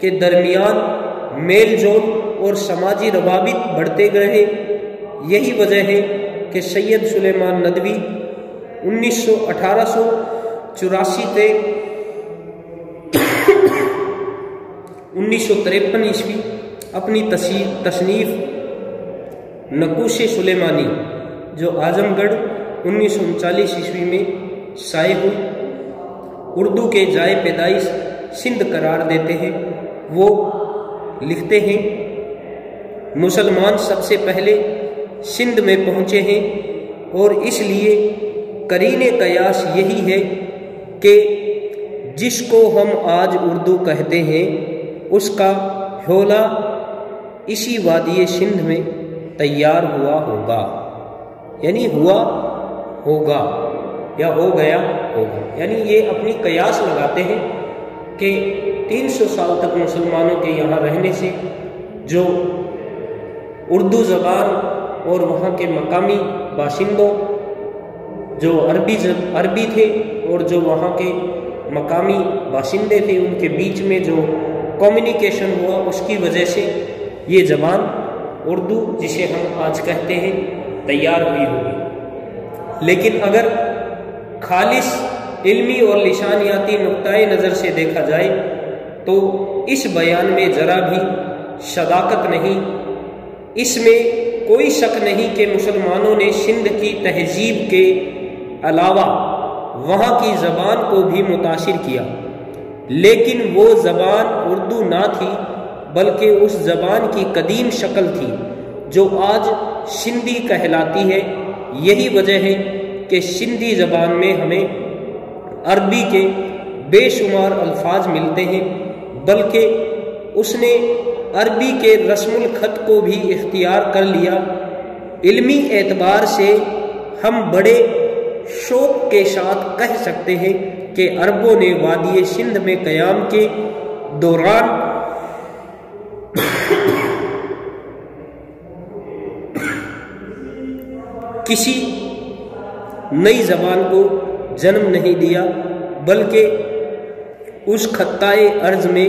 کے درمیان میل جول اور سماجی روابط بڑھتے گئے۔ یہی وجہ ہے کہ سید سلیمان ندوی 1884 سے 1953 عیسوی اپنی تصنیف نقوش سلیمانی جو اعظم گڑھ 1939 عیسوی میں شائع ہوئی، اردو کے جائے پیدائش سندھ قرار دیتے ہیں۔ وہ لکھتے ہیں مسلمان سب سے پہلے سندھ میں پہنچے ہیں اور اس لیے قرین قیاس یہی ہے کہ جس کو ہم آج اردو کہتے ہیں اس کا حولہ اسی وادی سندھ میں تیار ہوا ہوگا، یعنی ہوا ہوگا یا ہو گیا ہوگا، یعنی یہ اپنی قیاس لگاتے ہیں کہ 300 سال تک مسلمانوں کے یہاں رہنے سے جو اردو زبان اور وہاں کے مقامی باشندوں جو عربی تھے اور جو وہاں کے مقامی باشندے تھے ان کے بیچ میں جو کمیونیکیشن ہوا اس کی وجہ سے یہ زبان اردو جسے ہم آج کہتے ہیں تیار ہوئی ہوگی۔ لیکن اگر خالص علمی اور لسانیاتی نقطۂ نظر سے دیکھا جائے تو اس بیان میں ذرا بھی صداقت نہیں، اس میں کوئی شک نہیں کہ مسلمانوں نے سندھ کی تہذیب کے علاوہ وہاں کی زبان کو بھی متاثر کیا، لیکن وہ زبان اردو نہ تھی بلکہ اس زبان کی قدیم شکل تھی جو آج سندھی کہلاتی ہے۔ یہی وجہ ہے کہ سندھی زبان میں ہمیں عربی کے بے شمار الفاظ ملتے ہیں، بلکہ اس نے عربی کے رسم الخط کو بھی اختیار کر لیا۔ علمی اعتبار سے ہم بڑے شوق کے ساتھ کہہ سکتے ہیں کہ عربوں نے وادی سندھ میں قیام کے دوران کسی نئی زبان کو جنم نہیں دیا بلکہ اس خطۂ ارض میں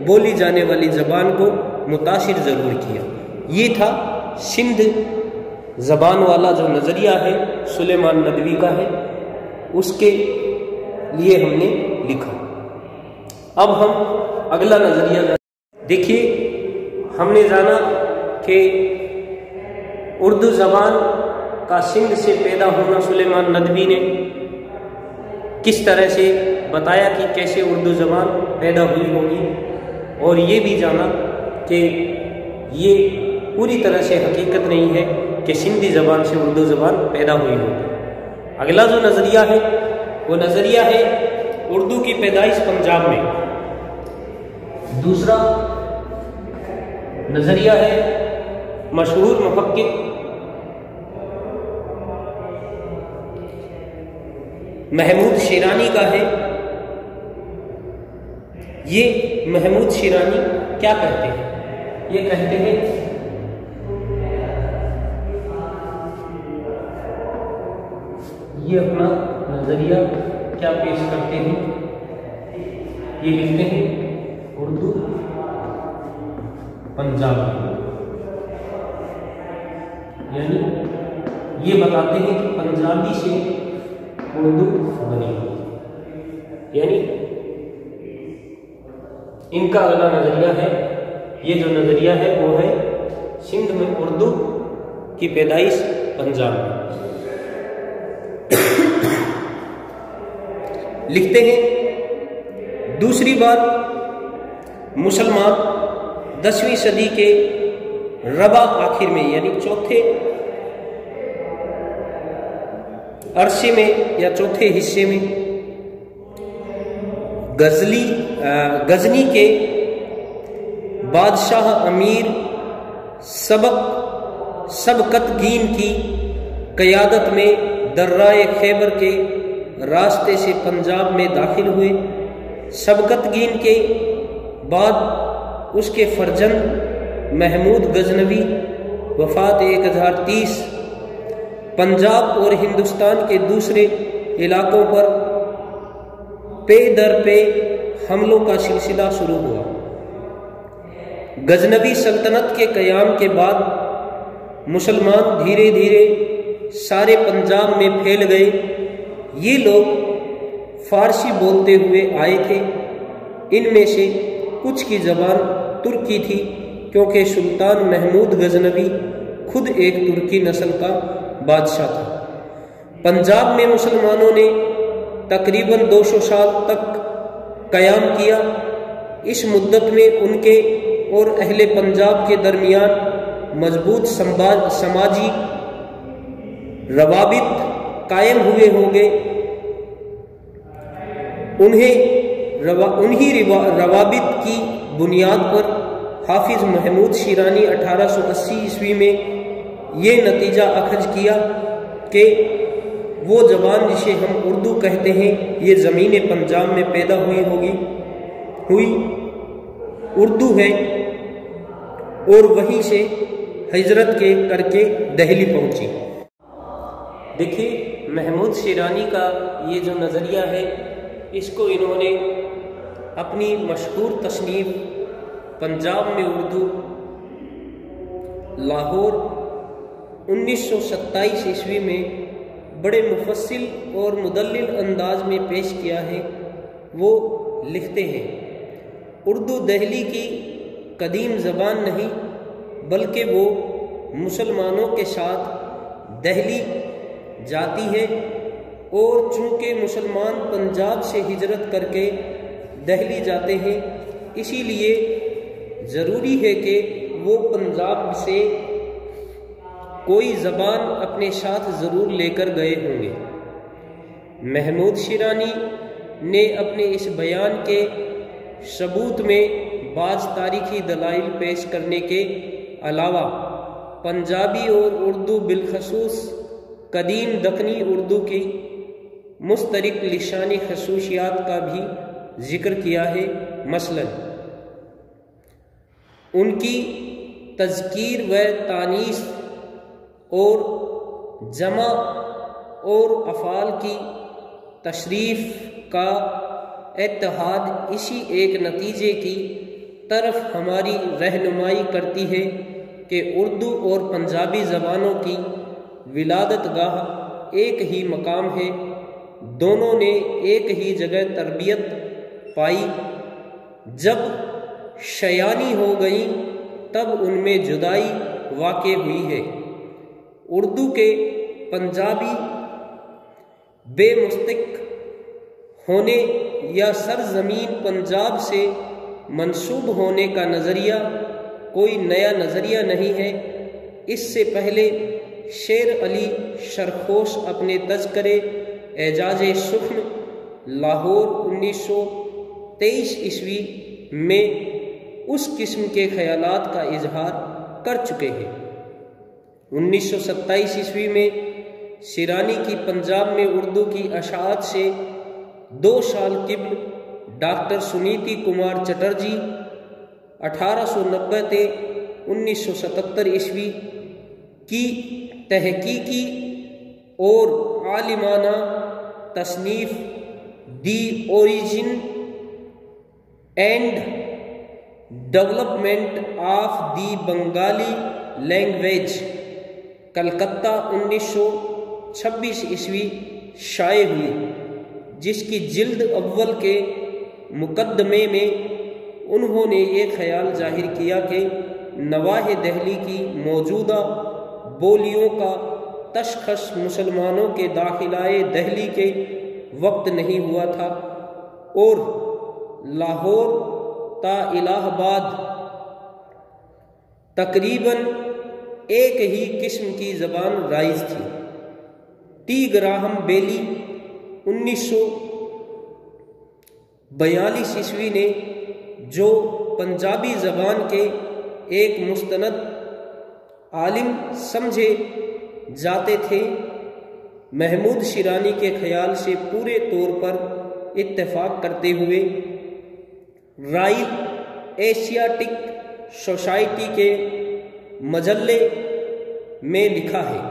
بولی جانے والی زبان کو متاثر ضرور کیا۔ یہ تھا سندھ زبان والا جو نظریہ ہے سلیمان ندوی کا ہے، اس کے لیے ہم نے لکھا۔ اب ہم اگلا نظریہ دیکھیے، ہم نے جانا کہ اردو زبان کا سندھ سے پیدا ہونا سلیمان ندوی نے کس طرح سے بتایا کہ کیسے اردو زبان پیدا ہوئی ہوگی، اور یہ بھی جانا کہ یہ پوری طرح سے حقیقت نہیں ہے کہ سندھی زبان سے اردو زبان پیدا ہوئی ہوگی۔ اگلا جو نظریہ ہے وہ نظریہ ہے اردو کی پیدائش پنجاب میں۔ دوسرا نظریہ ہے مشہور محقق محمود شیرانی کا ہے۔ یہ محمود شیرانی کیا کہتے ہیں؟ یہ کہتے ہیں یہ اپنا نظریہ کیا پیش کرتے ہیں، یہ لکھتے ہیں اردو پنجابی، یعنی یہ بتاتے ہیں کہ پنجابی سے اردو بنی، یعنی ان کا اگلا نظریہ ہے، یہ جو نظریہ ہے وہ ہے سندھ میں اردو کی پیدائش پنجاب میں۔ لکھتے ہیں دوسری بات، مسلمان 10ویں صدی کے ربع آخر میں یعنی چوتھے عرصے میں یا چوتھے حصے میں غزنی کے بادشاہ امیر سبکتگین کی قیادت میں درائے خیبر کے راستے سے پنجاب میں داخل ہوئے۔ سبکتگین کے بعد اس کے فرزند محمود غزنوی وفات 1030 پنجاب اور ہندوستان کے دوسرے علاقوں پر پے در پے حملوں کا سلسلہ شروع ہوا۔ غزنوی سلطنت کے قیام کے بعد مسلمان دھیرے دھیرے سارے پنجاب میں پھیل گئے۔ یہ لوگ فارسی بولتے ہوئے آئے تھے۔ ان میں سے کچھ کی زبان ترکی تھی، کیونکہ سلطان محمود غزنوی خود ایک ترکی نسل کا بادشاہ تھا۔ پنجاب میں مسلمانوں نے تقریباً 200 سال تک قیام کیا۔ اس مدت میں ان کے اور اہل پنجاب کے درمیان مضبوط سماجی روابط قائم ہوئے ہوں گے۔ انہی روابط کی بنیاد پر حافظ محمود شیرانی 1880 عیسوی میں یہ نتیجہ اخذ کیا کہ وہ زبان جسے ہم اردو کہتے ہیں یہ زمین پنجاب میں پیدا ہوئی اردو ہے، اور وہیں سے ہجرت کر کے دہلی پہنچی۔ دیکھیے محمود شیرانی کا یہ جو نظریہ ہے، اس کو انہوں نے اپنی مشہور تصنیف پنجاب میں اردو، لاہور 1927 عیسوی میں بڑے مفصل اور مدلل انداز میں پیش کیا ہے۔ وہ لکھتے ہیں، اردو دہلی کی قدیم زبان نہیں، بلکہ وہ مسلمانوں کے ساتھ دہلی جاتی ہے، اور چونکہ مسلمان پنجاب سے ہجرت کر کے دہلی جاتے ہیں، اسی لیے ضروری ہے کہ وہ پنجاب سے کوئی زبان اپنے ساتھ ضرور لے کر گئے ہوں گے۔ محمود شیرانی نے اپنے اس بیان کے ثبوت میں بعض تاریخی دلائل پیش کرنے کے علاوہ پنجابی اور اردو بالخصوص قدیم دکنی اردو کی مشترک لسانی خصوصیات کا بھی ذکر کیا ہے۔ مثلا ان کی تذکیر و تانیث اور جمع اور افعال کی تشریف کا اتحاد اسی ایک نتیجے کی طرف ہماری رہنمائی کرتی ہے کہ اردو اور پنجابی زبانوں کی ولادت گاہ ایک ہی مقام ہے، دونوں نے ایک ہی جگہ تربیت پائی۔ جب شیانی ہو گئیں تب ان میں جدائی واقع ہوئی ہے۔ اردو کے پنجابی بے مستق ہونے یا سرزمین پنجاب سے منسوب ہونے کا نظریہ کوئی نیا نظریہ نہیں ہے۔ اس سے پہلے شیر علی سرخوش اپنے تذکرے اعجاز سخن لاہور 1923 عیسوی میں اس قسم کے خیالات کا اظہار کر چکے ہیں۔ 1927 عیسوی میں شیرانی کی پنجاب میں اردو کی اشاعت سے 2 سال قبل ڈاکٹر سنیتی کمار چٹرجی 1890 سے 1977 عیسوی کی تحقیقی اور عالمانہ تصنیف the origin and development of the Bengali language Calcutta 1926 عیسوی شائع ہوئی، جس کی جلد اول کے مقدمے میں انہوں نے یہ خیال ظاہر کیا کہ نواح دہلی کی موجودہ بولیوں کا تشخص مسلمانوں کے داخلہ دہلی کے وقت نہیں ہوا تھا، اور لاہور تا الہ آباد تقریباً ایک ہی قسم کی زبان رائج تھی۔ ٹی گراہم بیلی 1942 عیسوی نے جو پنجابی زبان کے ایک مستند عالم سمجھے جاتے تھے، محمود شیرانی کے خیال سے پورے طور پر اتفاق کرتے ہوئے رائل ایشیاٹک سوسائٹی کے مجلے میں لکھا ہے۔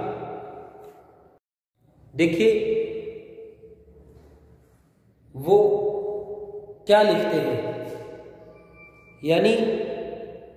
دیکھیے وہ کیا لکھتے ہیں، یعنی